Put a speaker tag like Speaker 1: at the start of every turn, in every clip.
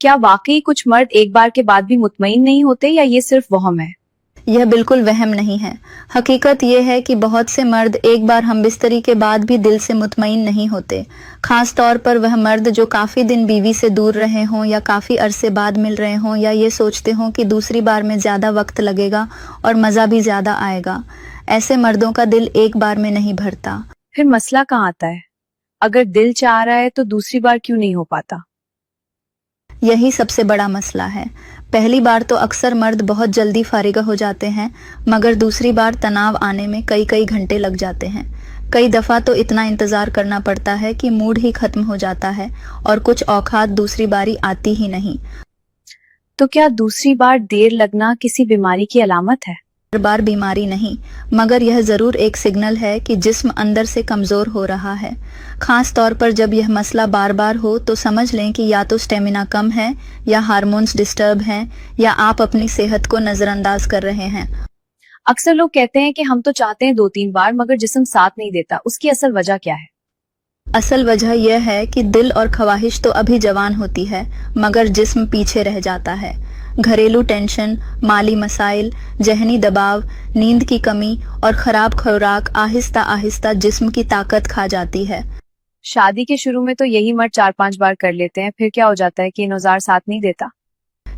Speaker 1: क्या वाकई कुछ मर्द एक बार के बाद भी मुतमईन नहीं होते या ये सिर्फ वहम है?
Speaker 2: यह बिल्कुल वहम नहीं है। हकीकत यह है कि बहुत से मर्द एक बार हमबिस्तरी के बाद भी दिल से मुतमईन नहीं होते। खास तौर पर वह मर्द जो काफ़ी दिन बीवी से दूर रहे हों या काफ़ी अरसे बाद मिल रहे हों या ये सोचते हों कि दूसरी बार में ज़्यादा वक्त लगेगा और मज़ा भी ज़्यादा आएगा। ऐसे मर्दों का दिल एक बार में नहीं भरता।
Speaker 1: फिर मसला कहाँ आता है? अगर दिल चाह रहा है तो दूसरी बार क्यों नहीं हो पाता?
Speaker 2: यही सबसे बड़ा मसला है। पहली बार तो अक्सर मर्द बहुत जल्दी फारिग हो जाते हैं, मगर दूसरी बार तनाव आने में कई कई घंटे लग जाते हैं। कई दफ़ा तो इतना इंतज़ार करना पड़ता है कि मूड ही खत्म हो जाता है और कुछ औकात दूसरी बारी आती ही नहीं।
Speaker 1: तो क्या दूसरी बार देर लगना किसी बीमारी की अलामत है?
Speaker 2: हर बार बीमारी नहीं, मगर यह ज़रूर एक सिग्नल है कि जिस्म अंदर से कमज़ोर हो रहा है। ख़ास तौर पर जब यह मसला बार बार हो तो समझ लें कि या तो स्टेमिना कम है, या हार्मोन्स डिस्टर्ब हैं, या आप अपनी सेहत को नज़रअंदाज कर रहे हैं।
Speaker 1: अक्सर लोग कहते हैं कि हम तो चाहते हैं 2-3 बार मगर जिस्म साथ नहीं देता। उसकी असल वजह क्या है?
Speaker 2: असल वजह यह है कि दिल और ख्वाहिश तो अभी जवान होती है, मगर जिस्म पीछे रह जाता है। घरेलू टेंशन, माली मसाइल, जहनी दबाव, नींद की कमी और खराब खुराक आहिस्ता आहिस्ता जिस्म की ताकत खा जाती है।
Speaker 1: शादी के शुरू में तो यही मर्द 4-5 बार कर लेते हैं, फिर क्या हो जाता है कि इन औजार साथ नहीं देता?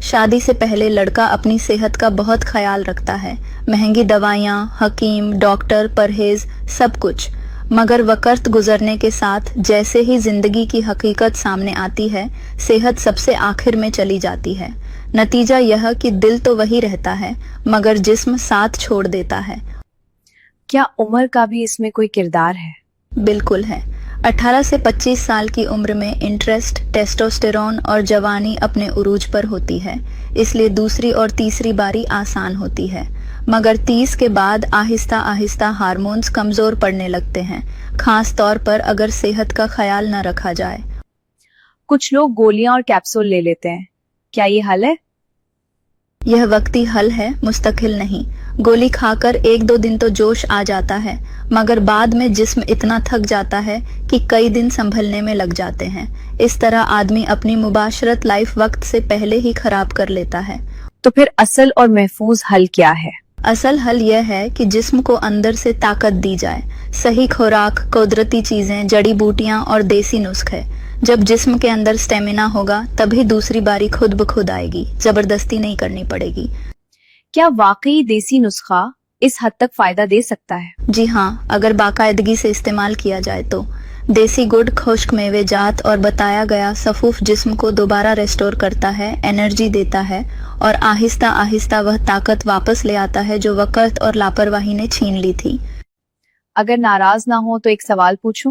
Speaker 2: शादी से पहले लड़का अपनी सेहत का बहुत ख्याल रखता है, महंगी दवाइयाँ, हकीम, डॉक्टर, परहेज, सब कुछ। मगर वक़्त गुजरने के साथ जैसे ही जिंदगी की हकीकत सामने आती है, सेहत सबसे आखिर में चली जाती है। नतीजा यह कि दिल तो वही रहता है, मगर जिस्म साथ छोड़ देता है।
Speaker 1: क्या उम्र का भी इसमें कोई किरदार है?
Speaker 2: बिल्कुल है। 18 से 25 साल की उम्र में इंटरेस्ट, टेस्टोस्टेरोन और जवानी अपने उरूज पर होती है, इसलिए दूसरी और तीसरी बारी आसान होती है। मगर 30 के बाद आहिस्ता आहिस्ता हार्मोन्स कमज़ोर पड़ने लगते हैं, खास तौर पर अगर सेहत का ख्याल न रखा जाए।
Speaker 1: कुछ लोग गोलियां और कैप्सूल ले लेते हैं, क्या ये हल है?
Speaker 2: यह वक्ती हल है, मुस्तकिल नहीं। गोली खाकर 1-2 दिन तो जोश आ जाता है, मगर बाद में जिस्म इतना थक जाता है कि कई दिन संभलने में लग जाते हैं। इस तरह आदमी अपनी मुबाशरत लाइफ वक्त से पहले ही खराब कर लेता है।
Speaker 1: तो फिर असल और महफूज हल क्या है?
Speaker 2: असल हल यह है कि जिस्म को अंदर से ताकत दी जाए। सही खुराक, कुदरती चीजें, जड़ी बूटियां और देसी नुस्खे। जब जिस्म के अंदर स्टेमिना होगा तभी दूसरी बारी खुद ब खुद आएगी, जबरदस्ती नहीं करनी पड़ेगी।
Speaker 1: क्या वाकई देसी नुस्खा इस हद तक फायदा दे सकता है?
Speaker 2: जी हाँ, अगर बाकायदगी से इस्तेमाल किया जाए तो। देसी गुड़, खुश्क मेवे जात और बताया गया सफूफ जिस्म को दोबारा रेस्टोर करता है, एनर्जी देता है और आहिस्ता आहिस्ता वह ताकत वापस ले आता है जो वक़्त और लापरवाही ने छीन ली थी।
Speaker 1: अगर नाराज ना हो तो एक सवाल पूछूं?